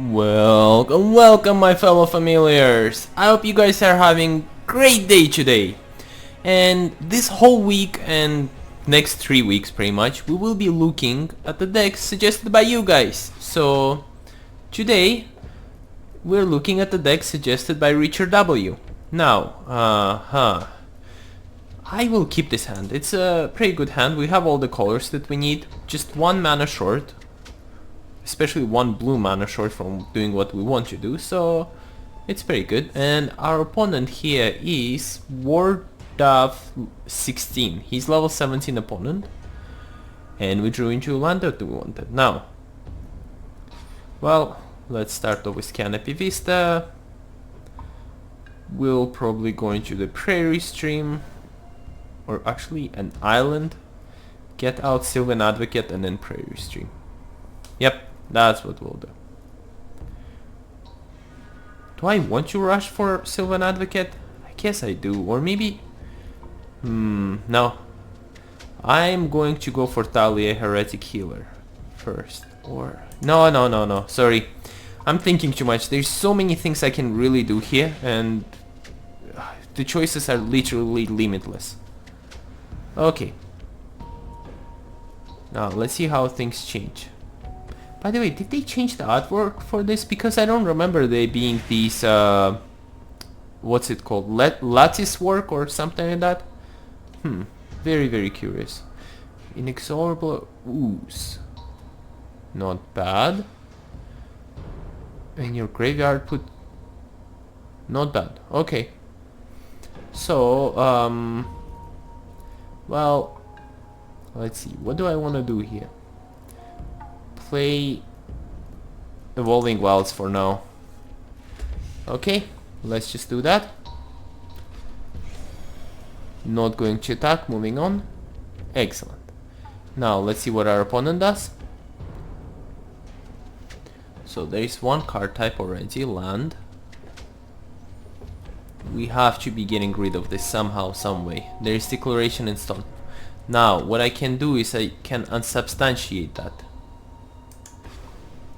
Welcome my fellow familiars. I hope you guys are having great day today. And this whole week and next 3 weeks pretty much, we will be looking at the decks suggested by you guys. So today we're looking at the deck suggested by Richard W. Now, I will keep this hand. It's a pretty good hand. We have all the colors that we need. Just one mana short. Especially one blue mana short from doing what we want to do, so it's pretty good. And our opponent here is Ward of 16. He's level 17 opponent, and we drew into a land that we wanted. Now, well, let's start off with Canopy Vista. We'll probably go into the Prarie stream, or actually an island. Get out Sylvan Advocate and then Prarie stream. Yep. That's what we'll do. Do I want to rush for Sylvan Advocate? I guess I do. Or maybe... no. I'm going to go for Thalia Heretic Healer first. Or... No. Sorry. I'm thinking too much. There's so many things I can really do here. And... the choices are literally limitless. Okay. Now, let's see how things change. By the way, did they change the artwork for this? Because I don't remember they being these, what's it called? Lattice work or something like that? Very curious. Inexorable ooze. Not bad. In your graveyard put... Not bad. Okay. So, well, let's see. What do I want to do here? Play Evolving Wilds for now. Okay, let's just do that. Not going to attack, moving on. Excellent. Now let's see what our opponent does. So there is one card type already, land. We have to be getting rid of this somehow, some way. There is Declaration in Stone. Now what I can do is I can unsubstantiate that.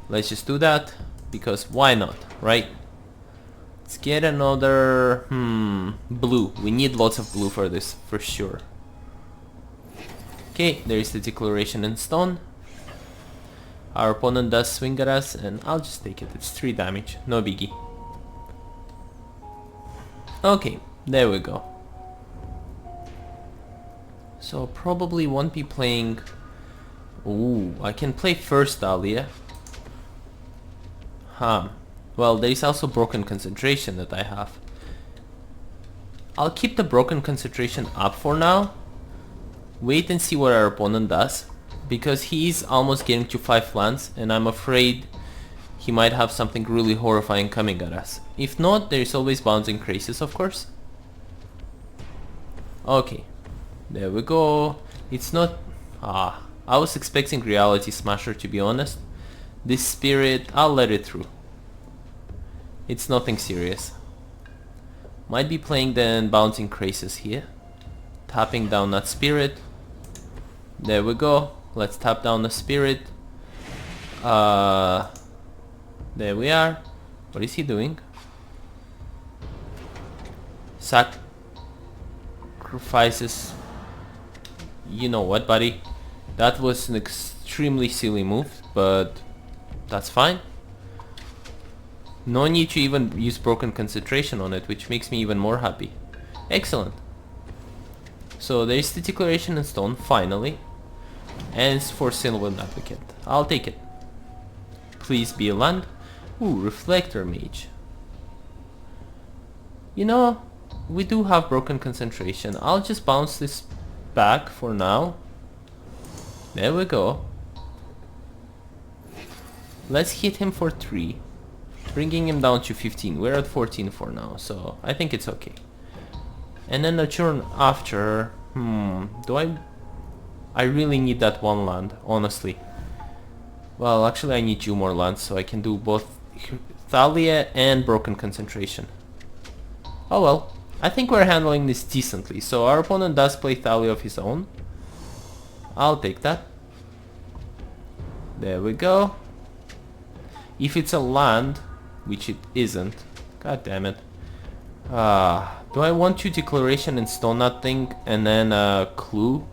Let's just do that, because why not, right? Let's get another, blue. We need lots of blue for this, for sure. Okay, there is the Declaration in Stone. Our opponent does swing at us, and I'll just take it. It's 3 damage, no biggie. Okay, there we go. So probably won't be playing... Ooh, I can play first Thalia. Well, there is also Broken Concentration that I have. I'll keep the Broken Concentration up for now. Wait and see what our opponent does. Because he is almost getting to 5 lands, and I'm afraid he might have something really horrifying coming at us. If not, there is always Boundaing Crasis, of course. Okay, there we go. It's not... I was expecting Reality Smasher, to be honest. This spirit, I'll let it through. It's nothing serious. Might be playing then Boundaing Crasis here. Tapping down that spirit. There we go. Let's tap down the spirit. There we are. What is he doing? Sacrifices. You know what, buddy? That was an extremely silly move, but that's fine. No need to even use Broken Concentration on it, which makes me even more happy. Excellent. So there is the Declaration in Stone, finally. And it's for Sylvan Advocate. I'll take it. Please be a land. Ooh, Reflector Mage. You know, we do have Broken Concentration. I'll just bounce this back for now. There we go. Let's hit him for 3. Bringing him down to 15. We're at 14 for now, so I think it's okay. And then the turn after... do I really need that one land, honestly. Well, actually I need 2 more lands, so I can do both Thalia and Broken Concentration. Oh well, I think we're handling this decently. So our opponent does play Thalia of his own. I'll take that. There we go. If it's a land, which it isn't, god damn it. Do I want to Declaration and stone that thing and then Clue,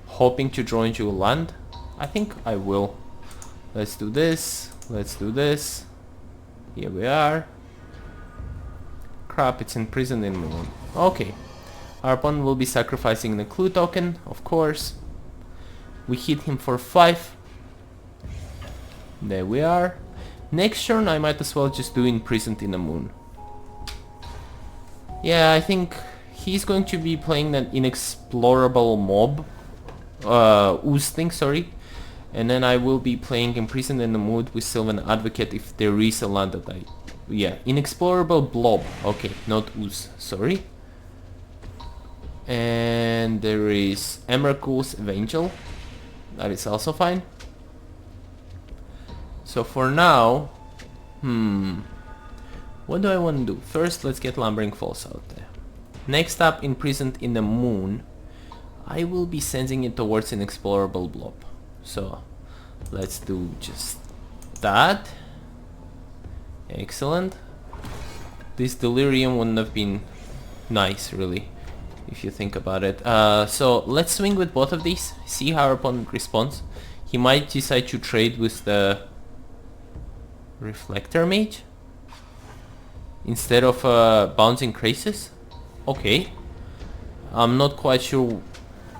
hoping to draw into a land? I think I will. Let's do this. Let's do this. Here we are. Crap, it's imprisoned in moon. Okay. Our opponent will be sacrificing the Clue token, of course. We hit him for 5. There we are. Next turn I might as well just do Imprisoned in the Moon. Yeah, I think he's going to be playing that Inexplorable Mob. Ooze thing, sorry. And then I will be playing Imprisoned in the Moon with Sylvan Advocate if there is a land that I... Yeah, Inexplorable Blob. Okay, not Ooze, sorry. And there is Emrakul's Evangel. That is also fine. So for now... What do I want to do? First, let's get Lumbering Falls out there. Next up, Imprisoned in the Moon. I will be sending it towards an Explorable Blob. So, let's do just that. Excellent. This Delirium wouldn't have been nice, really, if you think about it. So, let's swing with both of these. See how our opponent responds. He might decide to trade with the Reflector Mage instead of Boundaing Crasis. Okay. I'm not quite sure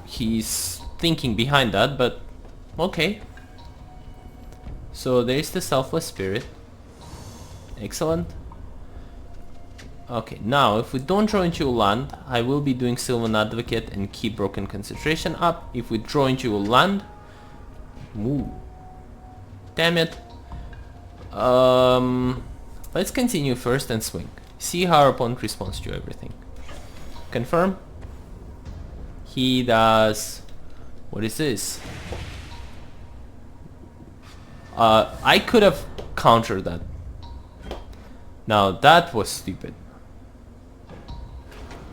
he's thinking behind that, but okay. So there is the Selfless Spirit. Excellent. Okay, now if we don't draw into a land, I will be doing Sylvan Advocate and keep Broken Concentration up. If we draw into a land... Ooh. Damn it. Let's continue first and swing. See how our opponent responds to everything. Confirm. He does... What is this? I could have countered that. Now that was stupid.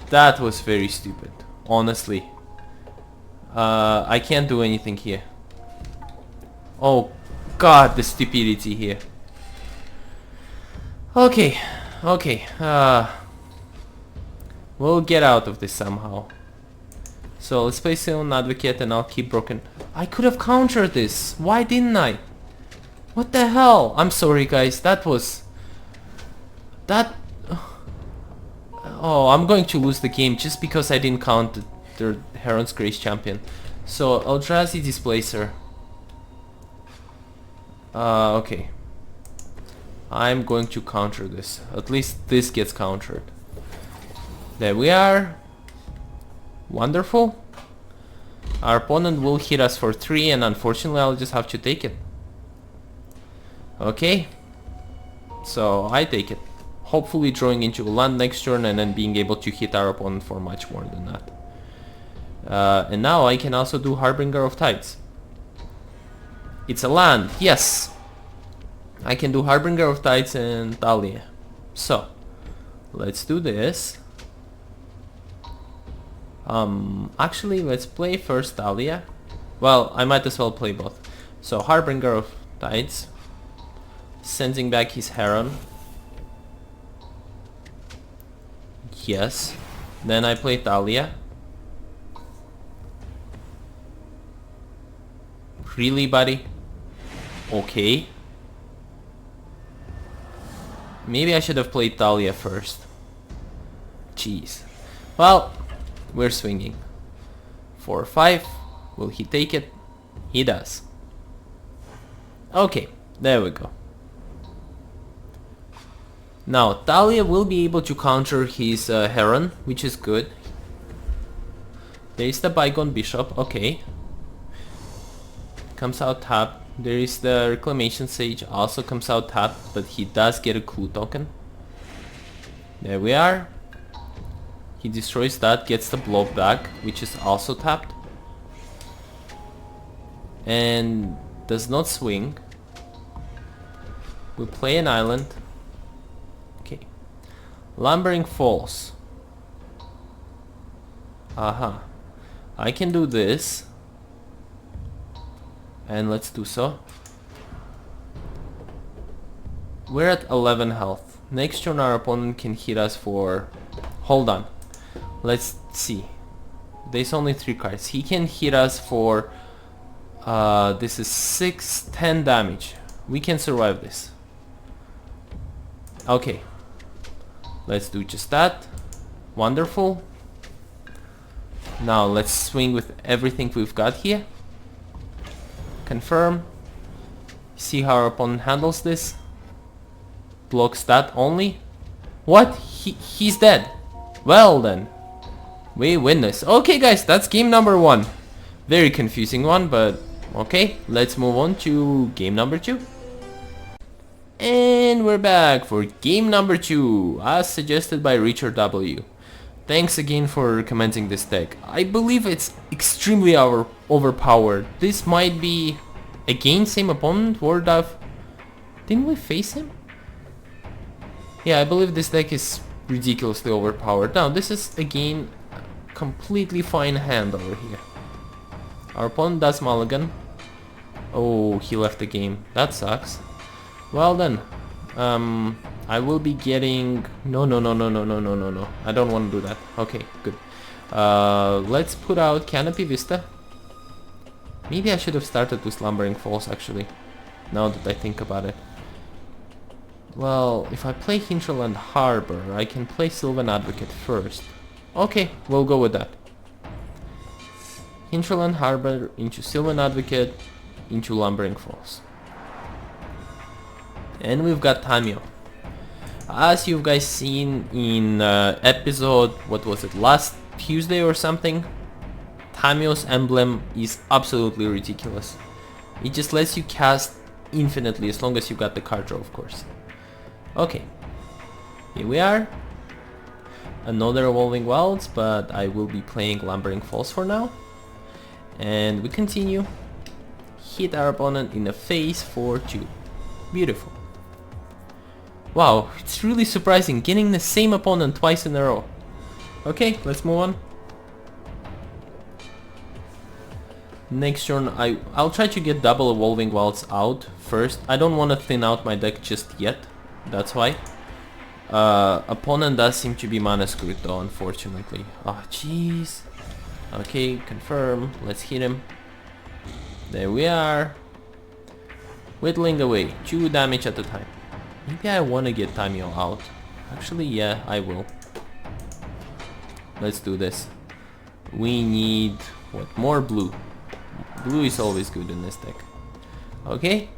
That was very stupid. Honestly. I can't do anything here. Oh god, the stupidity here. Okay, okay. We'll get out of this somehow. So let's play Sylvan Advocate and I'll keep Broken. I could have countered this. Why didn't I? What the hell? I'm sorry guys, that was... That... Oh, I'm going to lose the game just because I didn't count the Heron's Grace champion. So, Eldrazi Displacer. Okay. I'm going to counter this. At least this gets countered. There we are. Wonderful. Our opponent will hit us for 3 and unfortunately I'll just have to take it. Okay. So, I take it. Hopefully drawing into a land next turn and then being able to hit our opponent for much more than that. And now I can also do Harbinger of Tides. It's a land, yes! I can do Harbinger of Tides and Thalia. So, let's do this. Actually, let's play first Thalia. Well, I might as well play both. So, Harbinger of Tides. Sending back his Heron. Yes. Then I play Thalia. Really, buddy? Okay. Maybe I should have played Thalia first. Jeez. Well, we're swinging. 4-5. Will he take it? He does. Okay, there we go. Now, Thalia will be able to counter his Heron, which is good. There is the Bygone Bishop, okay. Comes out tapped. There is the Reclamation Sage, also comes out tapped, but he does get a Clue token. There we are. He destroys that, gets the Blob back, which is also tapped. And does not swing. We play an island. Okay. Lumbering Falls. Aha. I can do this. And let's do so. We're at 11 health. Next turn our opponent can hit us for... Hold on. Let's see. There's only 3 cards. He can hit us for... this is 6, 10 damage. We can survive this. Okay. Let's do just that. Wonderful. Now let's swing with everything we've got here. Confirm. See how our opponent handles this. Blocks that only. What? He's dead. Well then. We win this. Okay guys, that's game number 1. Very confusing one, but okay. Let's move on to game number 2. And we're back for game number 2, as suggested by Richard W. Thanks again for commenting this deck. I believe it's extremely overpowered. This might be again same opponent, Ward of... Didn't we face him? Yeah, I believe this deck is ridiculously overpowered. Now, this is again a completely fine hand over here. Our opponent does mulligan. Oh, he left the game. That sucks. Well then, I will be getting... No. I don't want to do that. Okay, good. Let's put out Canopy Vista. Maybe I should have started with Slumbering Falls actually, now that I think about it. Well, if I play Hinterland Harbor, I can play Sylvan Advocate first. Okay, we'll go with that. Hinterland Harbor into Sylvan Advocate into Lumbering Falls. And we've got Tamiyo. As you guys seen in episode, what was it, last Tuesday or something, Tamiyo's emblem is absolutely ridiculous. It just lets you cast infinitely as long as you got the card draw, of course. Okay, here we are. Another Evolving Wilds, but I will be playing Lumbering Falls for now. And we continue. Hit our opponent in the face for 2. Beautiful. Wow, it's really surprising getting the same opponent twice in a row. Okay, let's move on. Next turn, I'll try to get double Evolving Wilds out first. I don't want to thin out my deck just yet. That's why. Opponent does seem to be mana screwed though, unfortunately. Oh, jeez. Okay, confirm. Let's hit him. There we are. Whittling away. 2 damage at a time. Maybe I want to get Tamiyo out. Actually, yeah, I will. Let's do this. We need... what? More blue. Blue is always good in this deck. Okay.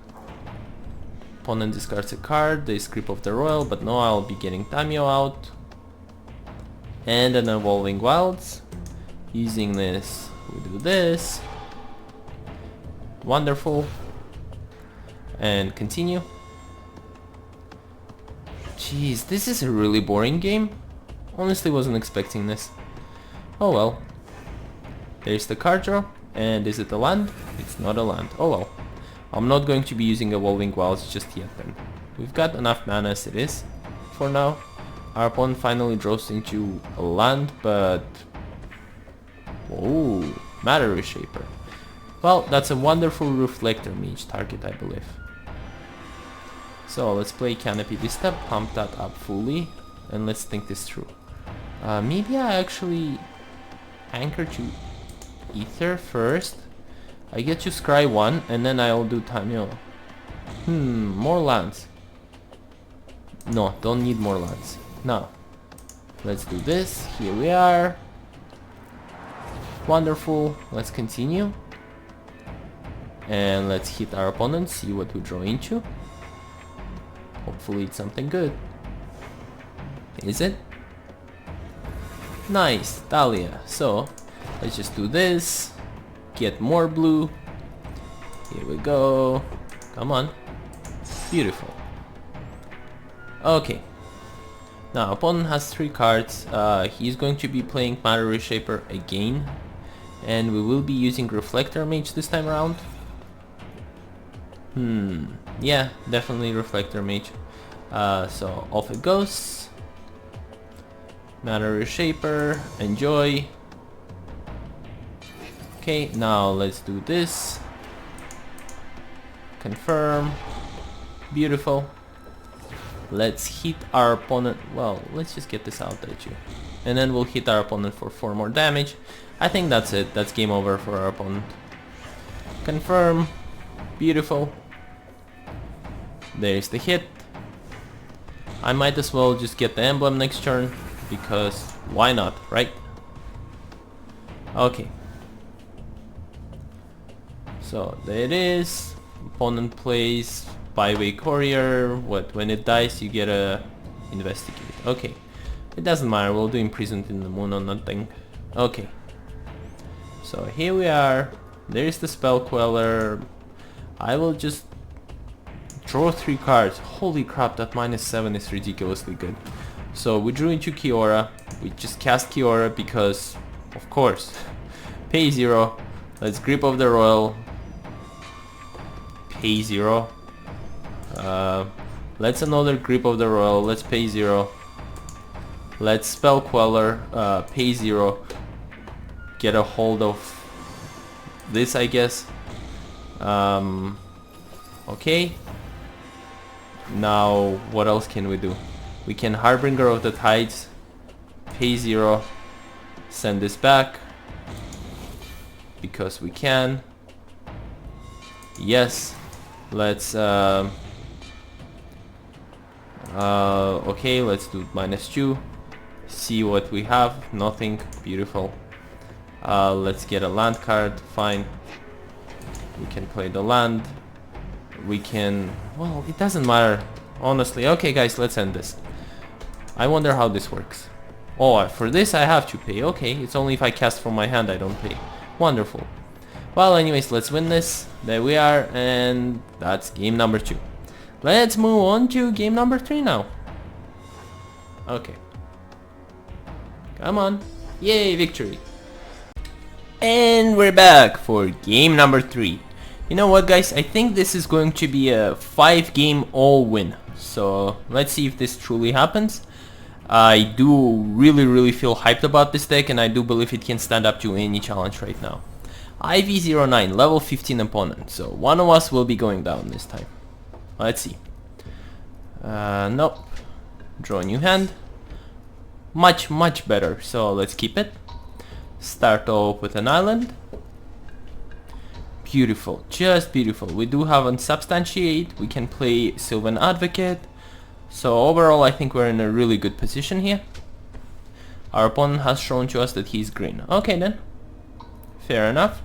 Opponent discards a card. They script of the Roil, but no, I'll be getting Tamiyo out. And an Evolving Wilds. Using this, we do this. Wonderful. And continue. Jeez, this is a really boring game. Honestly wasn't expecting this. Oh well. There's the card draw. And is it a land? It's not a land. Oh well. I'm not going to be using Evolving Wilds just yet then. We've got enough mana as it is for now. Our opponent finally draws into a land, but... oh, Matter Reshaper. Well, that's a wonderful Reflector Mage target, I believe. So let's play Canopy Vista, pump that up fully, and let's think this through. Maybe I actually anchor to Aether first. I get to scry 1, and then I'll do Tamiyo. More lands. No, don't need more lands. Now, let's do this. Here we are. Wonderful. Let's continue. And let's hit our opponent, see what we draw into. Hopefully it's something good. Is it? Nice, Thalia. So, let's just do this. Get more blue. Here we go. Come on. Beautiful. Okay. Now, opponent has 3 cards. He's going to be playing Matter Reshaper again. And we will be using Reflector Mage this time around. Yeah, definitely Reflector Mage. So off it goes. Matter Reshaper, enjoy. Okay, now let's do this. Confirm. Beautiful. Let's hit our opponent. Well, let's just get this out at you. And then we'll hit our opponent for 4 more damage. I think that's it. That's game over for our opponent. Confirm. Beautiful. There's the hit. I might as well just get the emblem next turn, because why not, right? Okay. So there it is. Opponent plays Byway Courier. What, when it dies you get a investigate. Okay. It doesn't matter, we'll do Imprisoned in the Moon or nothing. Okay. So here we are. There's the Spell Queller. I will just draw 3 cards. Holy crap, that -7 is ridiculously good. So we drew into Kiora. We just cast Kiora because, of course, pay 0. Let's Grip of the Roil. Pay 0. Let's another Grip of the Roil. Let's pay 0. Let's Spell Queller. Pay 0. Get a hold of this, I guess. Okay. Now, what else can we do? We can Harbinger of the Tides. Pay 0. Send this back. Because we can. Yes. Let's okay, let's do -2. See what we have. Nothing. Beautiful. Let's get a land card. Fine. We can play the land. We can... Well, it doesn't matter, honestly. Okay, guys, let's end this. I wonder how this works. Oh, for this I have to pay. Okay, it's only if I cast from my hand I don't pay. Wonderful. Well, anyways, let's win this. There we are, and that's game number 2. Let's move on to game number 3 now. Okay. Come on. Yay, victory. And we're back for game number 3. You know what, guys? I think this is going to be a 5-game all-win. So let's see if this truly happens. I do really feel hyped about this deck, and I do believe it can stand up to any challenge right now. IV09, level 15 opponent. So one of us will be going down this time. Let's see. Nope. Draw a new hand. Much better. So let's keep it. Start off with an island. Beautiful, just beautiful. We do have Unsubstantiate. We can play Sylvan Advocate. So overall I think we're in a really good position here. Our opponent has shown to us that he's green. Okay then. Fair enough.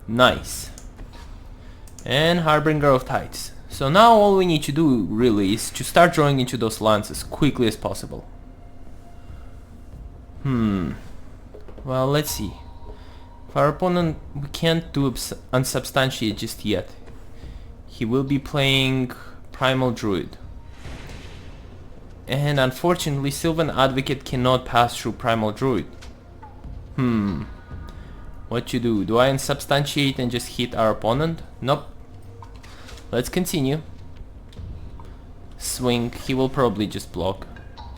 Nice. And Harbinger of Tides. So now all we need to do really is to start drawing into those lands as quickly as possible. Well, let's see. For our opponent, we can't do Unsubstantiate just yet. He will be playing Primal Druid. And unfortunately, Sylvan Advocate cannot pass through Primal Druid. What to do? Do I Unsubstantiate and just hit our opponent? Nope. Let's continue. Swing. He will probably just block.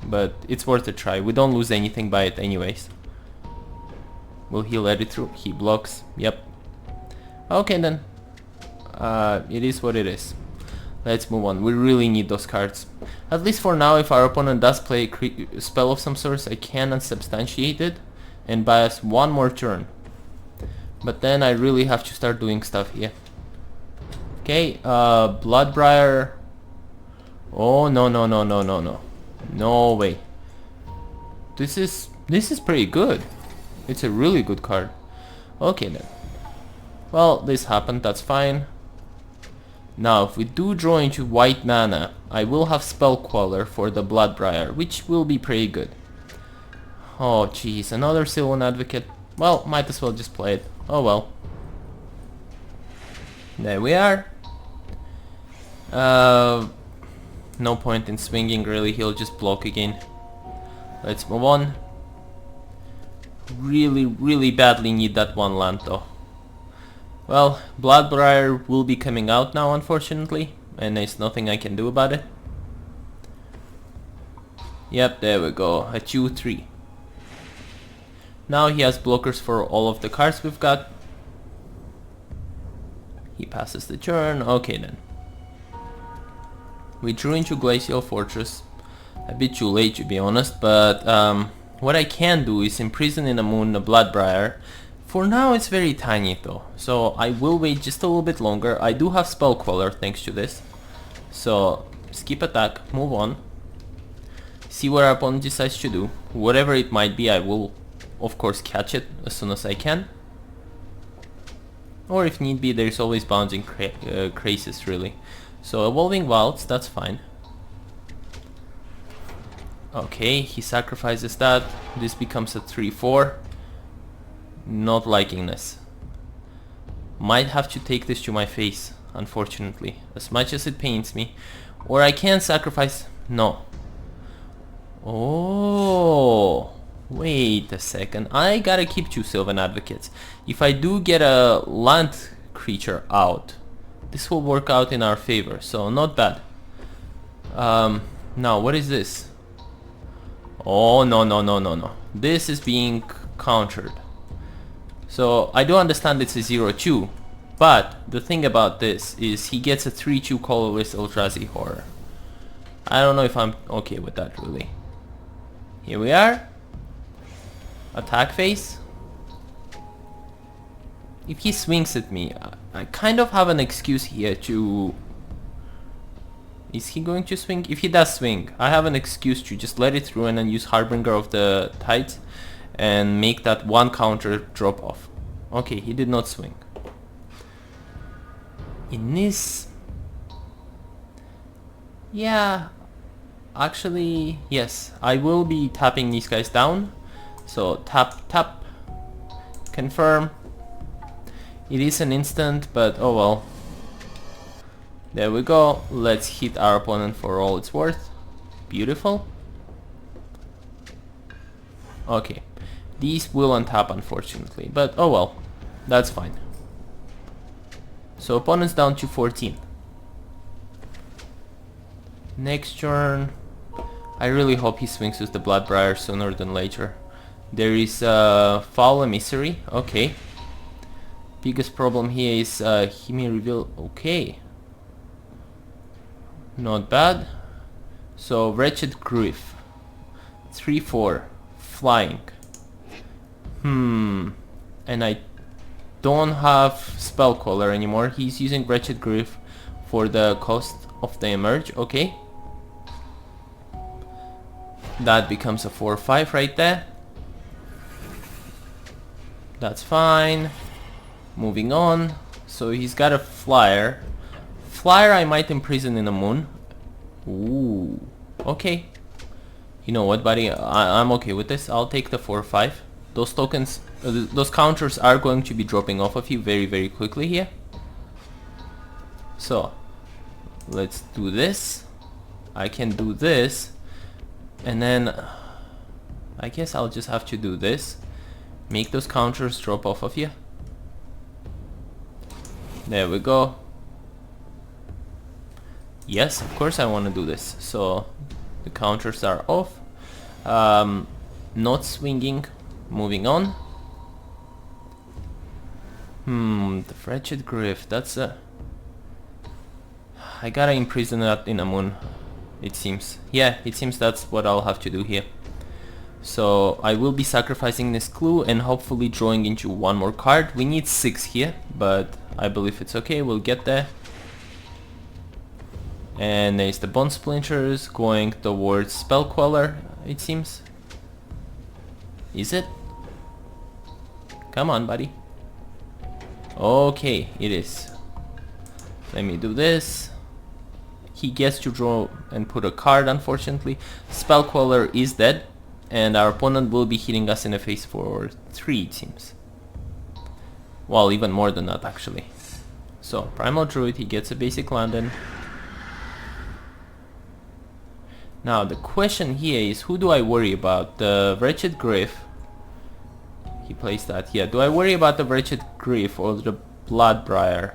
But it's worth a try. We don't lose anything by it anyways. Will he let it through? He blocks. Yep. Okay then. It is what it is. Let's move on. We really need those cards. At least for now, if our opponent does play a spell of some sort, I can Unsubstantiate it and buy us 1 more turn. But then I really have to start doing stuff here. Okay, Bloodbriar. Oh no. No way. This is pretty good. It's a really good card. Okay then. Well, this happened, that's fine. Now, if we do draw into white mana, I will have Spell Queller for the Bloodbriar, which will be pretty good. Oh jeez, another Sylvan Advocate. Well, might as well just play it. Oh well. There we are. No point in swinging really, he'll just block again. Let's move on. Really badly need that 1 land though. Well, Bloodbriar will be coming out now unfortunately, and there's nothing I can do about it. Yep, there we go, a 2-3. Now he has blockers for all of the cards we've got. He passes the turn, okay then. We drew into Glacial Fortress. A bit too late to be honest, but what I can do is imprison in the moon the Bloodbriar. For now it's very tiny though, so I will wait just a little bit longer. I do have Spell Queller thanks to this. So skip attack, move on. See what our opponent decides to do. Whatever it might be, I will of course catch it as soon as I can. Or if need be, there's always Boundaing Crasis really. So Evolving Wilds, that's fine. Okay, he sacrifices that. This becomes a 3-4. Not liking this. Might have to take this to my face, unfortunately, as much as it pains me. Or I can sacrifice... No. Oh, wait a second. I gotta keep 2 Sylvan Advocates. If I do get a land creature out, this will work out in our favor, so not bad. Now, what is this? Oh, no. This is being countered. So, I do understand it's a 0-2, but the thing about this is he gets a 3-2 colorless Eldrazi Horror. I don't know if I'm okay with that, really. Here we are. Attack phase. If he swings at me, I kind of have an excuse here to... Is he going to swing? If he does swing, I have an excuse to just let it through and then use Harbinger of the Tides and make that one counter drop off. Okay, he did not swing. In this... Yeah, actually, yes, I will be tapping these guys down. So tap, tap, confirm. It is an instant, but oh well. There we go. Let's hit our opponent for all it's worth. Beautiful. Okay. These will untap unfortunately, but oh well. That's fine. So opponent's down to 14. Next turn. I really hope he swings with the Bloodbriar sooner than later. There is Foul Emissary. Okay. Biggest problem here is he may reveal... Okay. Not bad. So Wretched Grief. 3-4. Flying. And I don't have Spell Queller anymore. He's using Wretched Grief for the cost of the Emerge. Okay. That becomes a 4-5 right there. That's fine. Moving on. So he's got a Flyer. Flyer I might imprison in the moon. Ooh. Okay. You know what, buddy? I'm okay with this. I'll take the 4-5. Those tokens, those counters are going to be dropping off of you very, very quickly here. So, let's do this. I can do this. And then, I guess I'll just have to do this. Make those counters drop off of you. There we go. Yes, of course I want to do this. So, the counters are off. Not swinging. Moving on. The Wretched Grief. That's a... I gotta imprison that in a moon. It seems. Yeah, it seems that's what I'll have to do here. So I will be sacrificing this clue and hopefully drawing into one more card. We need 6 here, but I believe it's okay. We'll get there. And there's the Bone Splinters going towards Spell Queller, it seems. Is it? Come on, buddy. Okay, it is. Let me do this. He gets to draw and put a card, unfortunately. Spell Queller is dead, and our opponent will be hitting us in the face for 3, it seems. Well, even more than that, actually. So, Primal Druid, he gets a basic land in. Now, the question here is, who do I worry about? The Wretched Grief. He plays that. Yeah, do I worry about the Wretched Grief or the Bloodbriar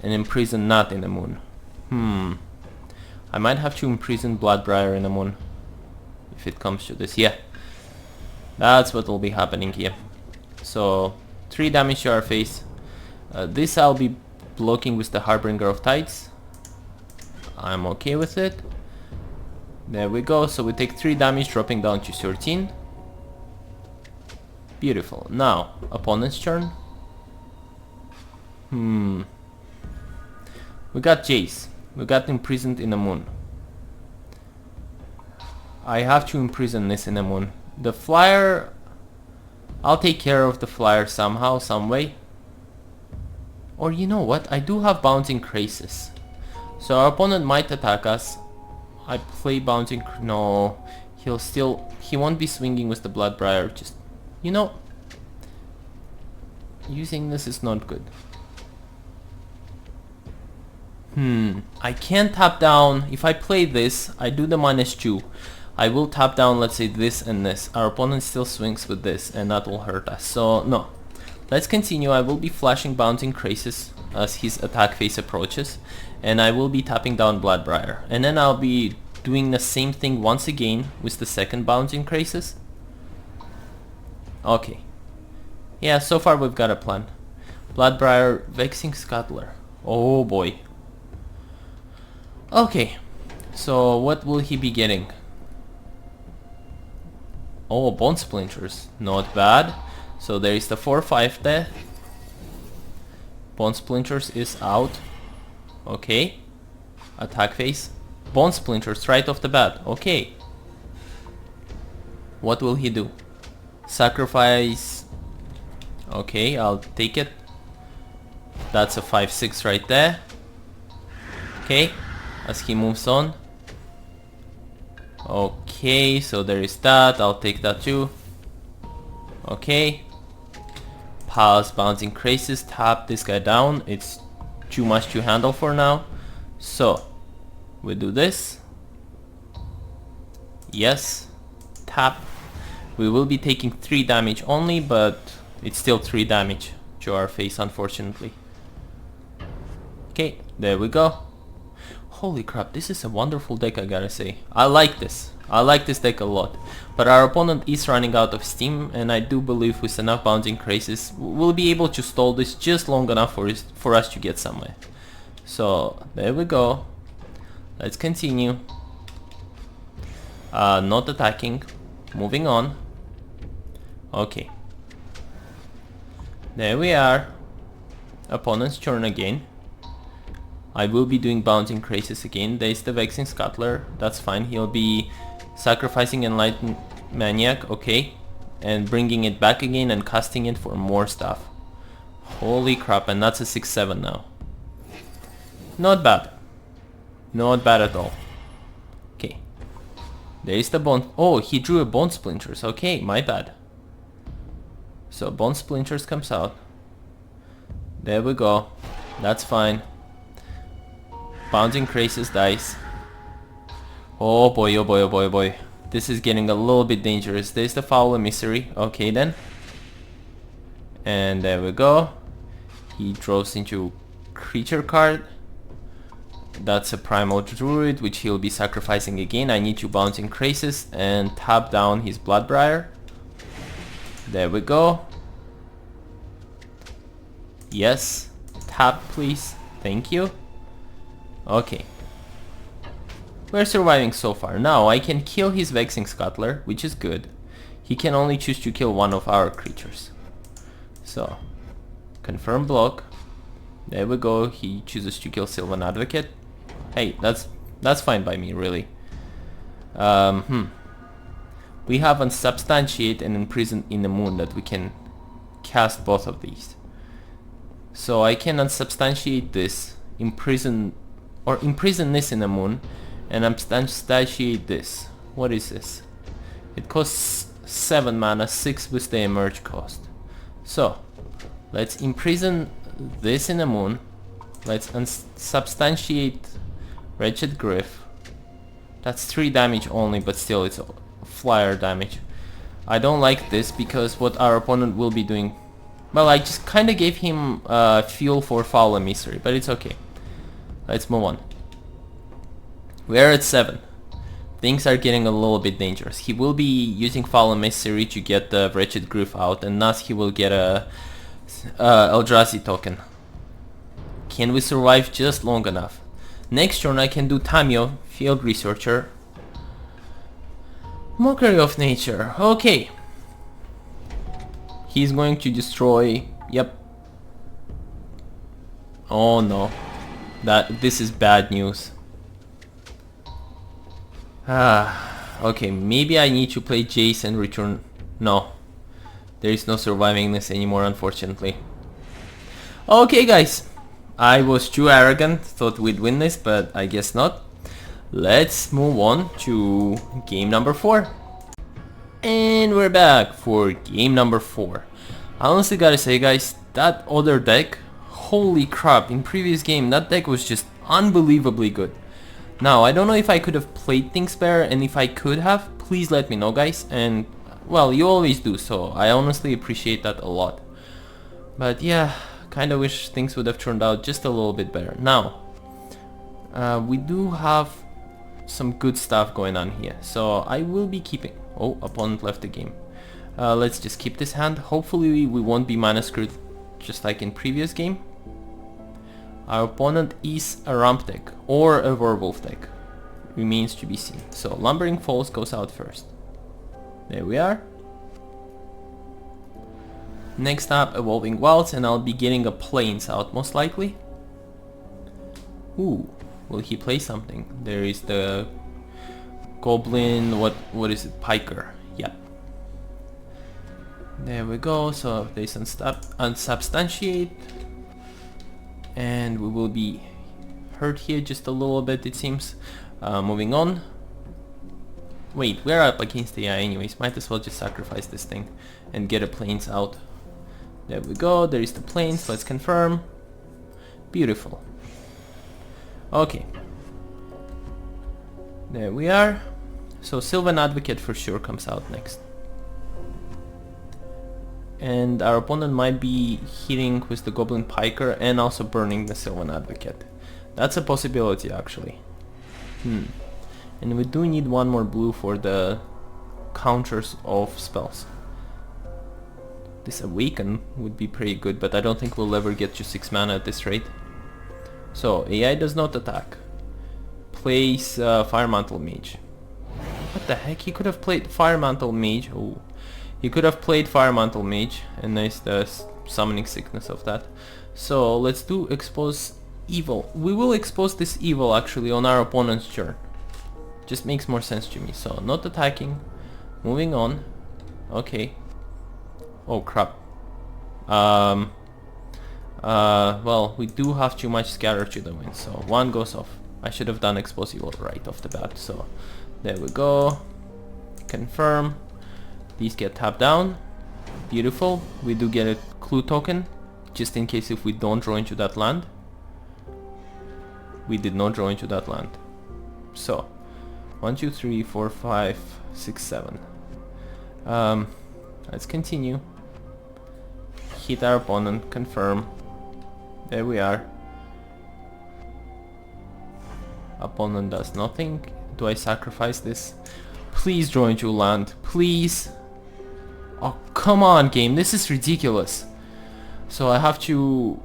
and imprison that in the moon? I might have to imprison Bloodbriar in the moon if it comes to this. Yeah, that's what will be happening here. So 3 damage to our face. This I'll be blocking with the Harbinger of Tides. I'm okay with it. There we go. So we take 3 damage, dropping down to 13. Beautiful. Now, opponent's turn. We got Jace. We got Imprisoned in the Moon. I have to imprison this in the moon. The flyer... I'll take care of the flyer somehow, some way. Or you know what? I do have Boundaing Crasis. So our opponent might attack us. I play Boundaing... No. He'll still... He won't be swinging with the Bloodbriar. Just... You know... Using this is not good. I can't tap down. If I play this, I do the -2. I will tap down, let's say, this and this. Our opponent still swings with this, and that will hurt us. So, no. Let's continue. I will be flashing Boundaing Crasis as his attack phase approaches. And I will be tapping down Bloodbriar. And then I'll be doing the same thing once again with the second Boundaing Crasis. Okay. Yeah, so far we've got a plan. Bloodbriar, Vexing Scuttler. Oh boy. Okay, so what will he be getting? Oh, Bone Splinters, not bad. So there is the 4/5 death. Bone Splinters is out. Okay. Attack phase. Bone Splinters right off the bat. Okay. What will he do? Sacrifice. Okay, I'll take it. That's a 5/6 right there. Okay. As he moves on. Okay, so there is that. I'll take that too. Okay. Pause Boundaing Crasis. Tap this guy down. It's too much to handle for now. So, we do this. Yes. Tap. We will be taking 3 damage only, but it's still 3 damage to our face, unfortunately. Okay, there we go. Holy crap, this is a wonderful deck, I gotta say. I like this. I like this deck a lot. But our opponent is running out of steam, and I do believe with enough Boundaing Crasis, we'll be able to stall this just long enough for us to get somewhere. So, there we go. Let's continue. Not attacking. Moving on. Okay. There we are. Opponent's turn again. I will be doing Boundaing Crasis again. There's the Vexing Scuttler. That's fine. He'll be sacrificing Enlightened Maniac. Okay. And bringing it back again and casting it for more stuff. Holy crap. And that's a 6/7 now. Not bad. Not bad at all. Okay. There's the Bone... Oh, he drew a Bone Splinters. Okay, my bad. So Bone Splinters comes out. There we go. That's fine. Boundaing Crasis dice. Oh boy, oh boy, oh boy, oh boy. This is getting a little bit dangerous. There's the Foul Emissary. Okay then. And there we go. He draws into creature card. That's a Primal Druid, which he'll be sacrificing again. I need to Boundaing Crasis and tap down his Bloodbriar. There we go. Yes. Tap, please. Thank you. Okay. We're surviving so far. Now I can kill his Vexing Scuttler, which is good. He can only choose to kill one of our creatures. So, confirm block. There we go. He chooses to kill Sylvan Advocate. Hey, that's fine by me, really. We have Unsubstantiate and Imprisoned in the Moon that we can cast both of these. So I can Unsubstantiate this, imprison this in the moon, and Unsubstantiate this. What is this? It costs 7 mana, 6 with the emerge cost. So, let's imprison this in the moon. Let's Unsubstantiate Wretched Griff. That's 3 damage only, but still it's flyer damage. I don't like this because what our opponent will be doing... Well, I just kinda gave him fuel for Foul Emissary, but it's okay. Let's move on. We're at 7. Things are getting a little bit dangerous. He will be using Foul Emissary to get the Wretched Griff out, and thus he will get a Eldrazi token. Can we survive just long enough? Next turn I can do Tamiyo, Field Researcher. Mockery of Nature, okay. He's going to destroy, yep. Oh no, this is bad news. Okay, maybe I need to play Jace and return. No, there is no surviving this anymore, unfortunately. Okay guys, I was too arrogant, thought we'd win this, but I guess not. Let's move on to game number 4. And we're back for game number 4. I honestly gotta say guys, that other deck, holy crap, in previous game that deck was just unbelievably good. Now, I don't know if I could have played things better, and if I could have, please let me know guys, and well, you always do, so I honestly appreciate that a lot. But yeah, kinda wish things would have turned out just a little bit better. Now, we do have some good stuff going on here, so I will be keeping... Oh, opponent left the game. Let's just keep this hand. Hopefully we won't be mana screwed just like in previous game. Our opponent is a ramp deck or a werewolf deck. Remains to be seen. So Lumbering Falls goes out first. There we are. Next up, Evolving Wilds, and I'll be getting a Plains out most likely. Ooh, will he play something? There is the Goblin, what is it? Piker. Yeah. There we go. So there's Unsubstantiate. And we will be hurt here just a little bit, it seems. Moving on. Wait, we're up against the AI anyways. Might as well just sacrifice this thing and get a Plains out. There we go. There is the Plains. Let's confirm. Beautiful. Okay. There we are. So Sylvan Advocate for sure comes out next. And our opponent might be hitting with the Goblin Piker and also burning the Sylvan Advocate. That's a possibility actually. And we do need one more blue for the counters of spells. This Awaken would be pretty good, but I don't think we'll ever get to 6 mana at this rate. So AI does not attack. Plays Fire Mantle Mage. What the heck? He could have played Fire Mantle Mage. Oh. He could have played Fire Mantle Mage, and nice the summoning sickness of that. So let's do Expose Evil. We will expose this evil actually on our opponent's turn. Just makes more sense to me. So not attacking. Moving on. Okay. Oh crap. Well, we do have too much scatter to the wind, so one goes off. I should have done Expose Evil right off the bat. So there we go. Confirm. These get tapped down. Beautiful. We do get a clue token, just in case if we don't draw into that land. We did not draw into that land. So, 1, 2, 3, 4, 5, 6, 7. Let's continue. Hit our opponent, confirm. There we are. Opponent does nothing. Do I sacrifice this? Please draw into land, please. Oh, come on, game. This is ridiculous. So I have to...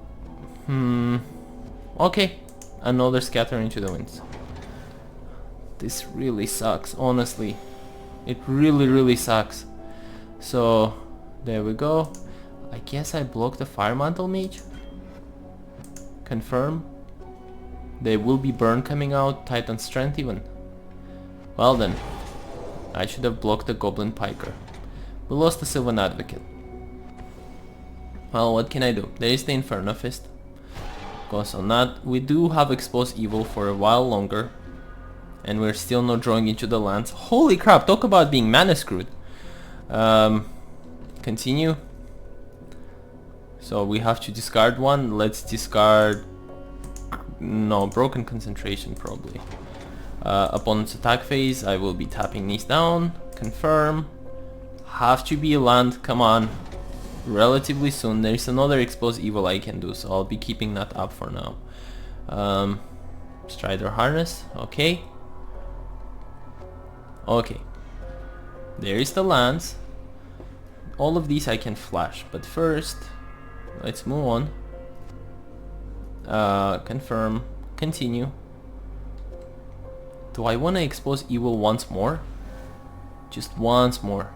Okay. Another Scatter into the Winds. This really sucks, honestly. It really, really sucks. So, there we go. I guess I blocked the Fire Mantle Mage. Confirm. There will be Burn coming out. Titan Strength even. Well then. I should have blocked the Goblin Piker. We lost the Sylvan Advocate. Well, what can I do? There is the Inferno Fist. Goes on that. We do have Expose Evil for a while longer. And we're still not drawing into the lands. Holy crap, talk about being mana screwed. Continue. So we have to discard one. Let's discard... No, Broken Concentration probably. Opponent's attack phase, I will be tapping these down. Confirm. Have to be a land, come on. Relatively soon. There's another Expose Evil I can do, so I'll be keeping that up for now. Strider Harness, okay. Okay. There is the lands. All of these I can flash, but first, let's move on. Confirm, continue. Do I want to expose evil once more? Just once more.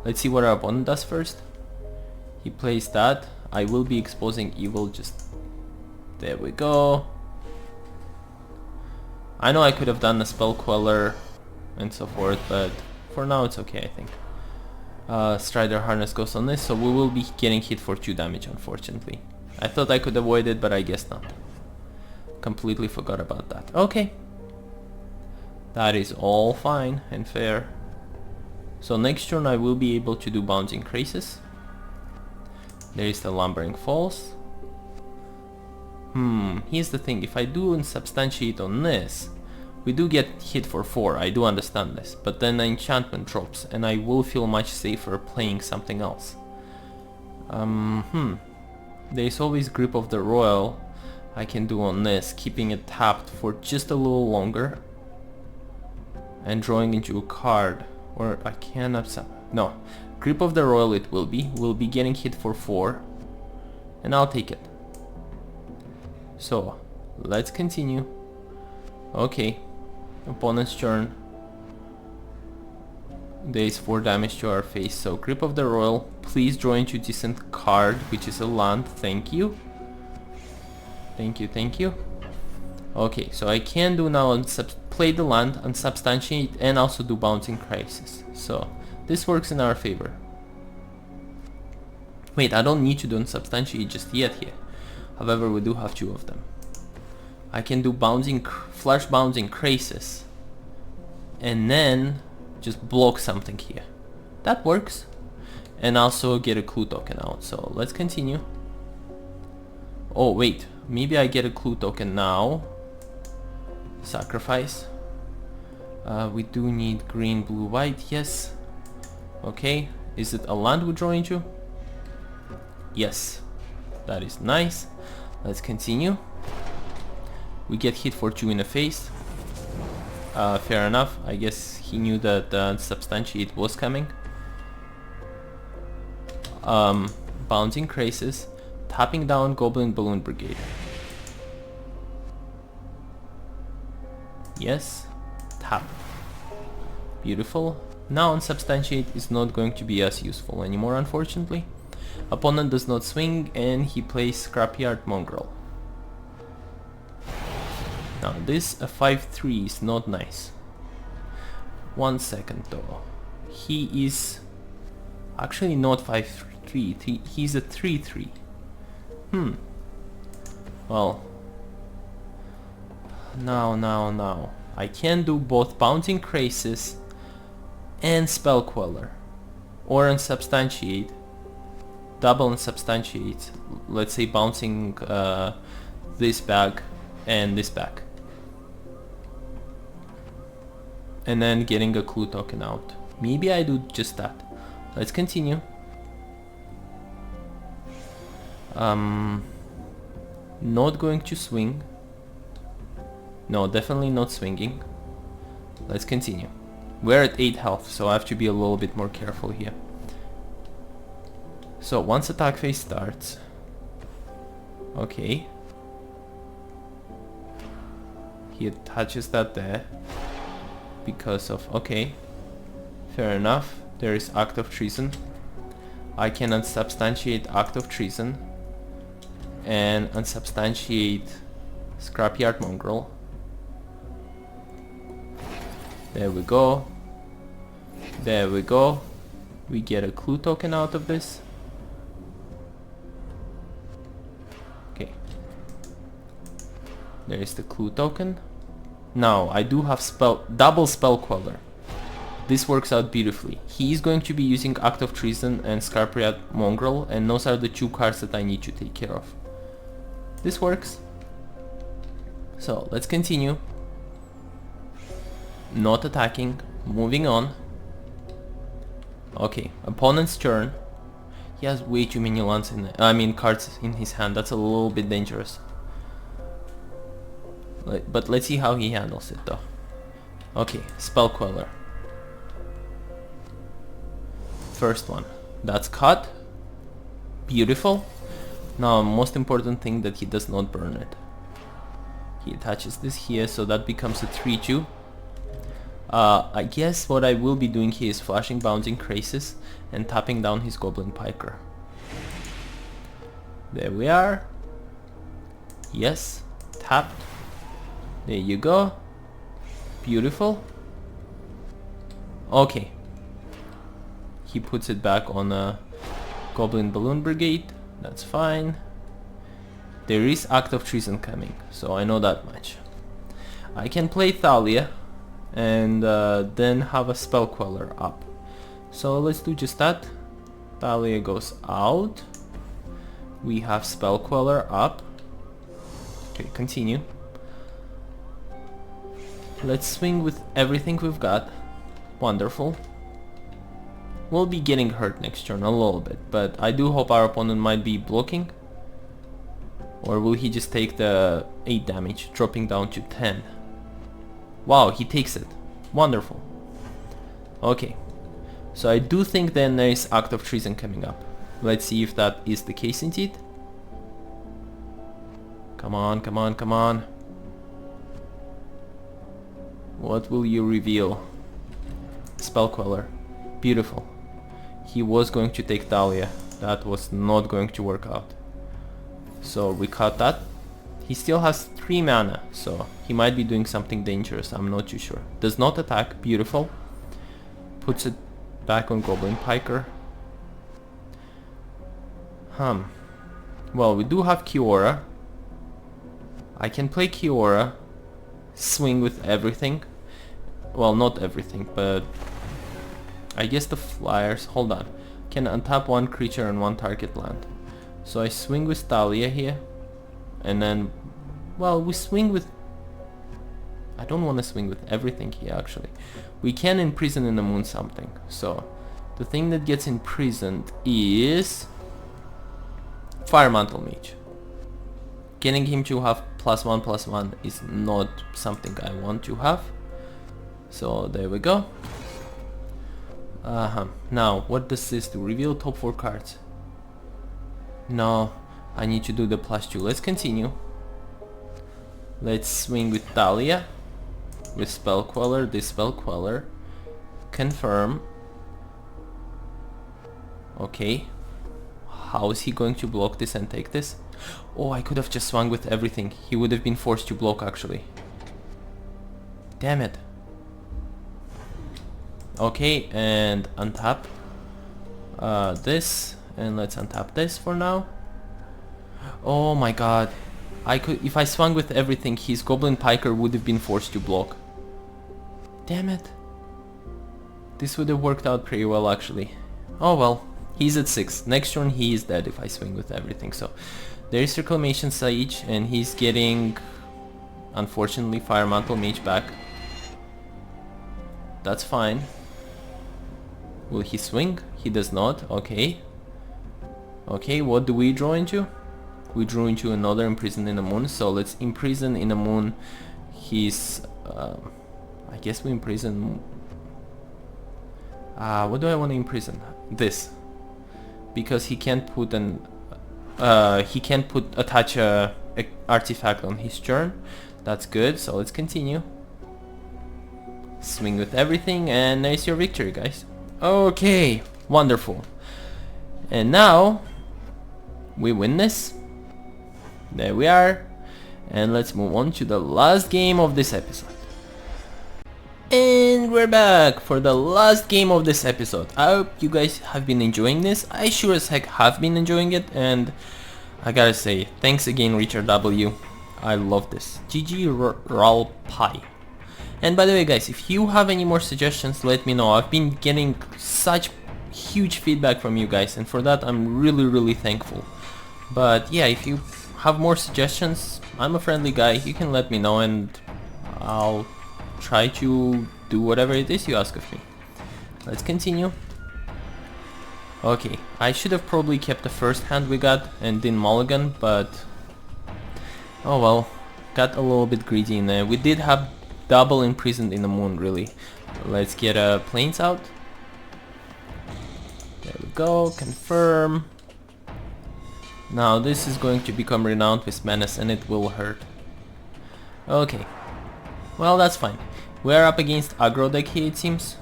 Let's see what our opponent does first. He plays that. I will be exposing evil just... There we go. I know I could have done a Spell Queller and so forth, but for now it's okay, I think. Strider Harness goes on this, so we will be getting hit for 2 damage, unfortunately. I thought I could avoid it, but I guess not. Completely forgot about that. Okay. That is all fine and fair. So next turn I will be able to do Boundaing Crasis. There is the Lumbering Falls. Here's the thing, if I do Unsubstantiate on this, we do get hit for 4, I do understand this, but then the enchantment drops and I will feel much safer playing something else. There is always Grip of the Roil I can do on this, keeping it tapped for just a little longer and drawing into a card, or I cannot... No, Grip of the Roil it will be. We'll be getting hit for 4 and I'll take it. So, let's continue. Okay, opponent's turn. There is 4 damage to our face, so Grip of the Roil, please draw into decent card, which is a land, thank you. Thank you, thank you. Okay, so I can do now play the land, Unsubstantiate, and also do Boundaing Crasis. So, this works in our favor. Wait, I don't need to do Unsubstantiate just yet here. However, we do have 2 of them. I can do Flash Boundaing Crasis and then just block something here. That works. And also get a clue token out. So let's continue. Oh wait, maybe I get a clue token now. Sacrifice. We do need green, blue, white. Yes. Okay. Is it a land we draw into? Yes. That is nice. Let's continue. We get hit for 2 in the face. Fair enough. I guess he knew that Unsubstantiate was coming. Boundaing Crasis. Tapping down Goblin Balloon Brigade. Yes. Tap. Beautiful. Now Unsubstantiate is not going to be as useful anymore, unfortunately. Opponent does not swing and he plays Scrapyard Mongrel. Now this a 5-3 is not nice. 1 second though. He is actually not 5-3, he's a 3-3. Well, now. I can do both Boundaing Crasis and Spell Queller. Or Unsubstantiate. Double Unsubstantiate. Let's say bouncing this back and this back. And then getting a clue token out. Maybe I do just that. Let's continue. Not going to swing. No, definitely not swinging. Let's continue. We're at 8 health, so I have to be a little bit more careful here. So once attack phase starts. Okay. He attaches that there. Because of... Okay. Fair enough. There is Act of Treason. I can unsubstantiate Act of Treason. And unsubstantiate Scrapyard Mongrel. There we go. There we go. We get a clue token out of this. Okay. There is the clue token. Now, I do have double Spell Queller. This works out beautifully. He is going to be using Act of Treason and Scrapyard Mongrel, and those are the 2 cards that I need to take care of. This works. So, let's continue. Not attacking. Moving on. Okay, opponent's turn. He has way too many lands cards in his hand. That's a little bit dangerous. But let's see how he handles it though. Okay, Spell Queller. First one. That's cut. Beautiful. Now, most important thing that he does not burn it. He attaches this here, so that becomes a 3-2. I guess what I will be doing here is flashing Boundaing Crasis and tapping down his Goblin Piker. There we are. Yes, tapped. There you go. Beautiful. Okay. He puts it back on a Goblin Balloon Brigade. That's fine. There is Act of Treason coming, so I know that much. I can play Thalia and then have a Spell Queller up. So let's do just that. Thalia goes out. We have Spell Queller up. Okay, continue. Let's swing with everything we've got. Wonderful. We'll be getting hurt next turn a little bit, but I do hope our opponent might be blocking. Or will he just take the 8 damage, dropping down to 10? Wow, he takes it. Wonderful. Okay. So I do think then there is Act of Treason coming up. Let's see if that is the case indeed. Come on, come on, come on. What will you reveal? Spell Queller. Beautiful. He was going to take Thalia. That was not going to work out. So we cut that. He still has 3 mana, so he might be doing something dangerous. I'm not too sure. Does not attack. Beautiful. Puts it back on Goblin Piker. Well, we do have Kiora. I can play Kiora, swing with everything. Well, not everything, but I guess the flyers. Hold on. Can untap 1 creature and 1 target land. So I swing with Thalia here, and then, well, we swing with... I don't want to swing with everything here, actually. We can imprison in the moon something. So the thing that gets imprisoned is Fire Mantle Mage. Getting him to have +1/+1 is not something I want to have. So there we go. Now, what does this do? Reveal top 4 cards. No, I need to do the +2. Let's continue. Let's swing with Thalia. With Spell Queller, this Spell Queller. Confirm. Okay. How is he going to block this and take this? Oh, I could have just swung with everything. He would have been forced to block, actually. Damn it. Okay, and untap this, and let's untap this for now. Oh my god. I could, if I swung with everything, his Goblin Piker would have been forced to block. Damn it. This would have worked out pretty well, actually. Oh well, he's at 6. Next turn he is dead if I swing with everything. So there is Reclamation Sage, and he's getting, unfortunately, Fire Mantle Mage back. That's fine. Will he swing? He does not. Okay. Okay, what do we draw into? We drew into another Imprisoned in the Moon. So let's Imprison in the Moon. He's... I guess we imprison... what do I want to imprison? This. Because he can't put an... attach a artifact on his turn. That's good, so let's continue. Swing with everything, and there's your victory, guys. Okay, wonderful. And now we win this. There we are. And let's move on to the last game of this episode. And we're back for the last game of this episode. I hope you guys have been enjoying this. I sure as heck have been enjoying it, and I gotta say, thanks again, Richard W. I love this. GG Roll Pie. And by the way, guys, if you have any more suggestions, let me know. I've been getting such huge feedback from you guys, and for that I'm really thankful. But yeah, if you have more suggestions, I'm a friendly guy. You can let me know, and I'll try to do whatever it is you ask of me. Let's continue. Okay, I should have probably kept the first hand we got and didn't mulligan, but oh well, got a little bit greedy in there. We did have double Imprisoned in the Moon, really. Let's get Plains out. There we go, confirm. Now this is going to become Renowned with Menace, and it will hurt. Okay. Well, that's fine. We're up against aggro deck here, it seems.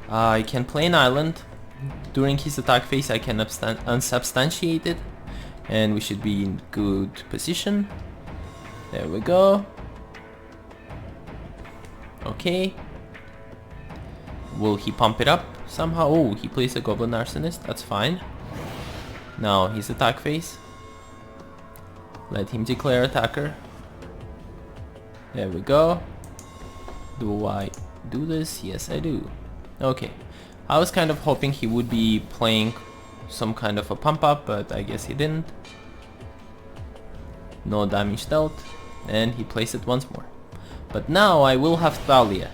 I can play an island. During his attack phase I can unsubstantiate it. And we should be in good position. There we go. Okay. Will he pump it up somehow? Oh, he plays a Goblin Arsonist. That's fine. Now his attack phase. Let him declare attacker. There we go. Do I do this? Yes, I do. Okay. I was kind of hoping he would be playing some kind of a pump up, but I guess he didn't. No damage dealt. And he plays it once more. But now I will have Thalia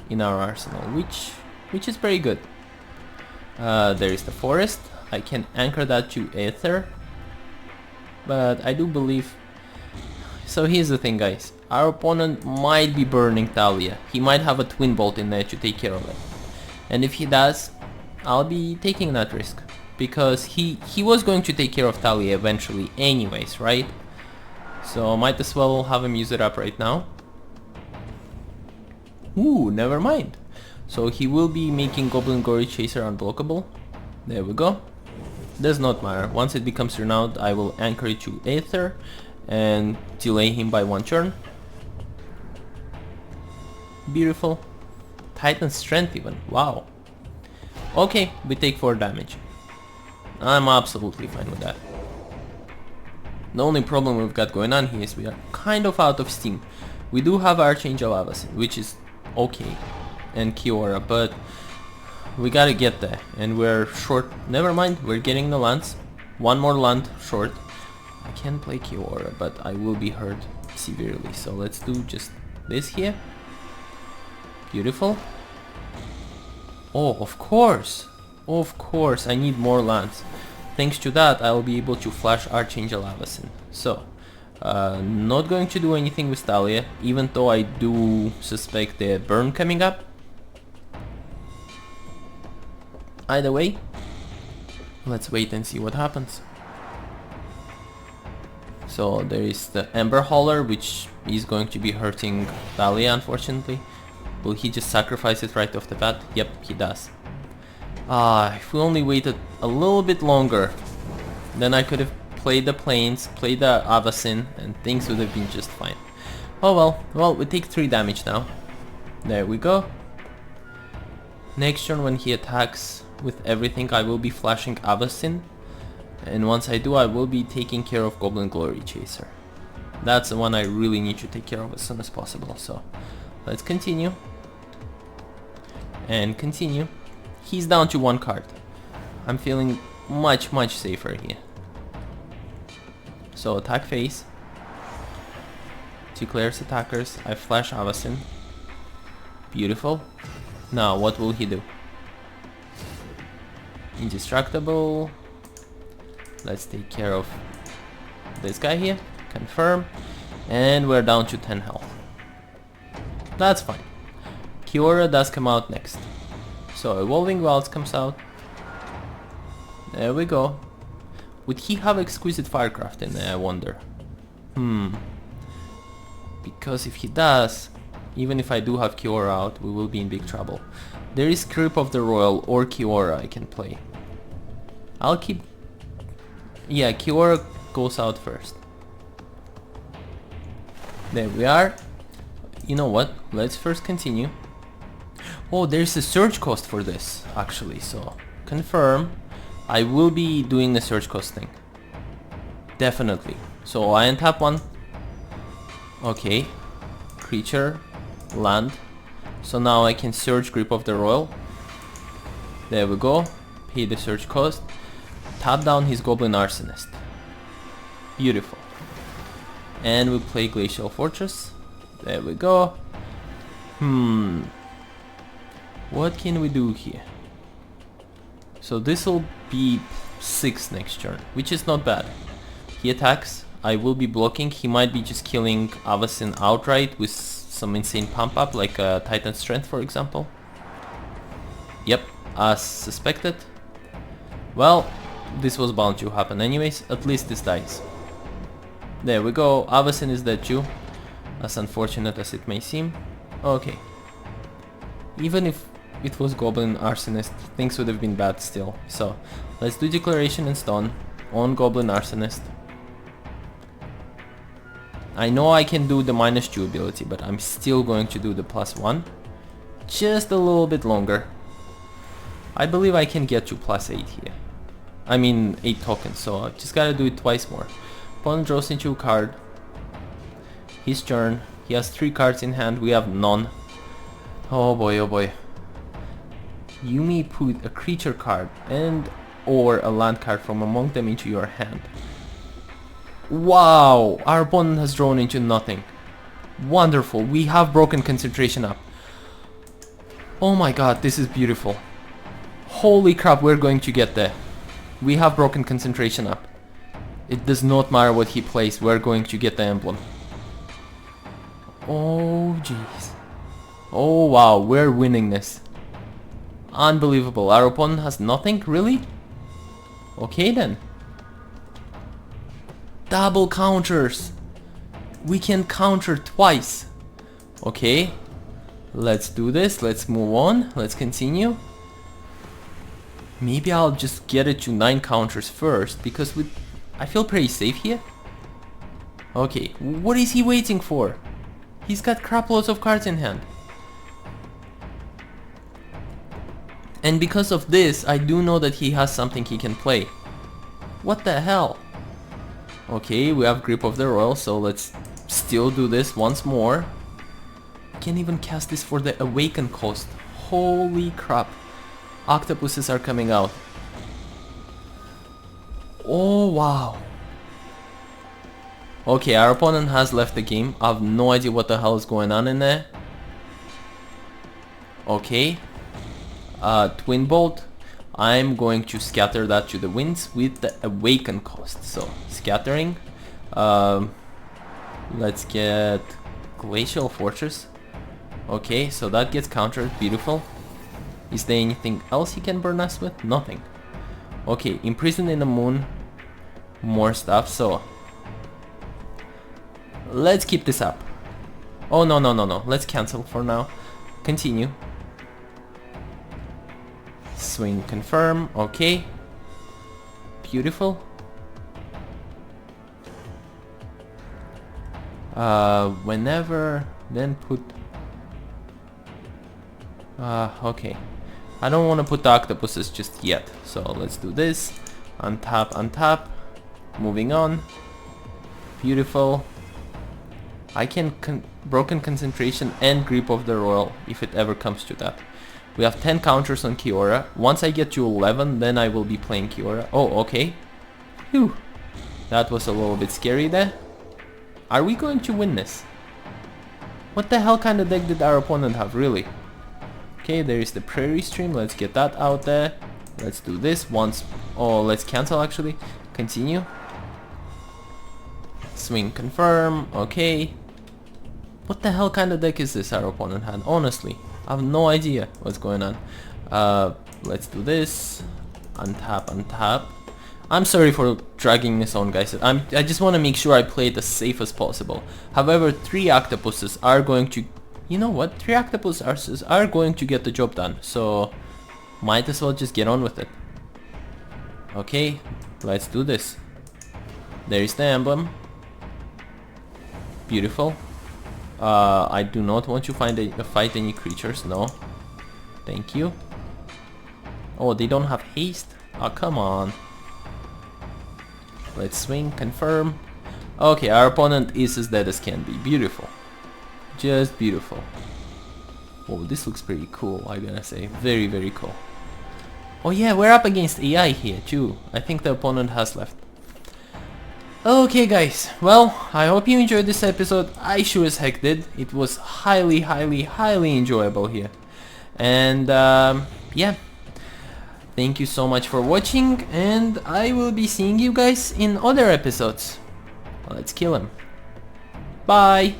in our arsenal, which is very good. There is the forest. I can anchor that to Aether. But I do believe... So here's the thing, guys. Our opponent might be burning Thalia. He might have a Twin Bolt in there to take care of it. And if he does, I'll be taking that risk. Because he was going to take care of Thalia eventually anyways, right? So might as well have him use it up right now. Ooh, never mind. So he will be making Goblin Glory Chaser unblockable. There we go. Does not matter. Once it becomes renowned, I will anchor it to Aether and delay him by one turn. Beautiful. Titan Strength even. Wow. Okay, we take 4 damage. I'm absolutely fine with that. The only problem we've got going on here is we are kind of out of steam. We do have Archangel Avacyn, which is okay, and Kiora, but we gotta get there, and we're short. Never mind, we're getting the lands. One more land short. I can play Kiora, but I will be hurt severely, so let's do just this here. Beautiful. Oh, of course, I need more lands. Thanks to that, I'll be able to flash Archangel Avacyn. So, not going to do anything with Thalia, even though I do suspect the burn coming up. Either way, let's wait and see what happens. So there is the Ember Hauler, which is going to be hurting Thalia, unfortunately. Will he just sacrifice it right off the bat? Yep, he does. If we only waited a little bit longer, then I could have played the Plains, played the Avacyn, and things would have been just fine. Oh well. Well, we take 3 damage now. There we go. Next turn when he attacks with everything, I will be flashing Avacyn. And once I do, I will be taking care of Goblin Glory Chaser. That's the one I really need to take care of as soon as possible. So, let's continue. And continue. He's down to 1 card. I'm feeling much safer here. So attack phase. Declares attackers. I flash Avacyn. Beautiful. Now what will he do? Indestructible. Let's take care of this guy here. Confirm. And we're down to 10 health. That's fine. Kiora does come out next. So Evolving Wilds comes out. There we go. Would he have Exquisite Firecraft in there, I wonder? Because if he does, even if I do have Kiora out, we will be in big trouble. There is Creep of the Roil or Kiora I can play. I'll keep... Yeah, Kiora goes out first. There we are. You know what? Let's first continue. Oh, there's a search cost for this, actually, so... Confirm. I will be doing the search cost thing. Definitely. So I untap 1. Okay. Creature. Land. So now I can search Grip of the Roil. There we go. Pay the search cost. Tap down his Goblin Arsonist. Beautiful. And we play Glacial Fortress. There we go. What can we do here? So this will be 6 next turn, which is not bad. He attacks. I will be blocking. He might be just killing Avacyn outright with some insane pump up, like Titan Strength, for example. Yep, as suspected. Well, this was bound to happen anyways. At least this dies. There we go. Avacyn is dead too. as unfortunate as it may seem. Okay. Even if it was Goblin Arsonist, things would have been bad still. So, let's do Declaration in Stone on Goblin Arsonist. I know I can do the -2 ability, but I'm still going to do the +1. Just a little bit longer. I believe I can get to +8 here. I mean 8 tokens, so I just gotta do it twice more. Opponent draws into a card. His turn. He has 3 cards in hand, we have none. Oh boy, oh boy. You may put a creature card and or a land card from among them into your hand. Wow, our opponent has drawn into nothing. Wonderful, we have broken concentration up. Oh my god, this is beautiful. Holy crap, we're going to get there. We have broken concentration up. It does not matter what he plays, we're going to get the emblem. Oh jeez. Oh wow, we're winning this. Unbelievable, our opponent has nothing, really? Okay then. Double counters. We can counter twice. Okay. Let's do this, let's move on, let's continue. Maybe I'll just get it to 9 counters first, because I feel pretty safe here. Okay, what is he waiting for? He's got crap loads of cards in hand. And because of this, I do know that he has something he can play. What the hell? Okay, we have Grip of the Roil, so let's still do this once more. Can't even cast this for the Awaken cost. Holy crap. Octopuses are coming out. Oh wow. Okay, our opponent has left the game. I have no idea what the hell is going on in there. Okay. Twin Bolt. I'm going to scatter that to the winds with the Awaken cost. So, scattering. Let's get Glacial Fortress. Okay, so that gets countered. Beautiful. Is there anything else he can burn us with? Nothing. Okay, Imprisoned in the Moon. More stuff, so... let's keep this up. Oh, no, no, no, no. Let's cancel for now. Continue. Swing, confirm. Okay. Beautiful. Whenever... then put... okay. I don't want to put the octopuses just yet. So let's do this. Untap, untap. Moving on. Beautiful. I can broken concentration and Grip of the Roil if it ever comes to that. We have 10 counters on Kiora. Once I get to 11, then I will be playing Kiora. Oh, okay. Phew. That was a little bit scary there. Are we going to win this? What the hell kind of deck did our opponent have, really? Okay, there is the Prarie stream. Let's get that out there. Let's do this once. Oh, let's cancel actually. Continue. Swing, confirm. Okay. What the hell kind of deck is this our opponent had? Honestly, I have no idea what's going on. Let's do this. Untap, untap. I'm sorry for dragging this on, guys. I just want to make sure I play it as safe as possible. However, 3 octopuses are going to... you know what? 3 octopuses are going to get the job done. So, might as well just get on with it. Okay, let's do this. There is the emblem. Beautiful. I do not want to fight any creatures, no. Thank you. Oh, they don't have haste? Oh, come on. Let's swing, confirm. Okay, our opponent is as dead as can be. Beautiful. Just beautiful. Oh, this looks pretty cool, I gotta say. Very, very cool. Oh yeah, we're up against AI here too. I think the opponent has left. Okay guys, well, I hope you enjoyed this episode. I sure as heck did. It was highly, highly, highly enjoyable here. And yeah, thank you so much for watching, and I will be seeing you guys in other episodes. Let's kill him. Bye!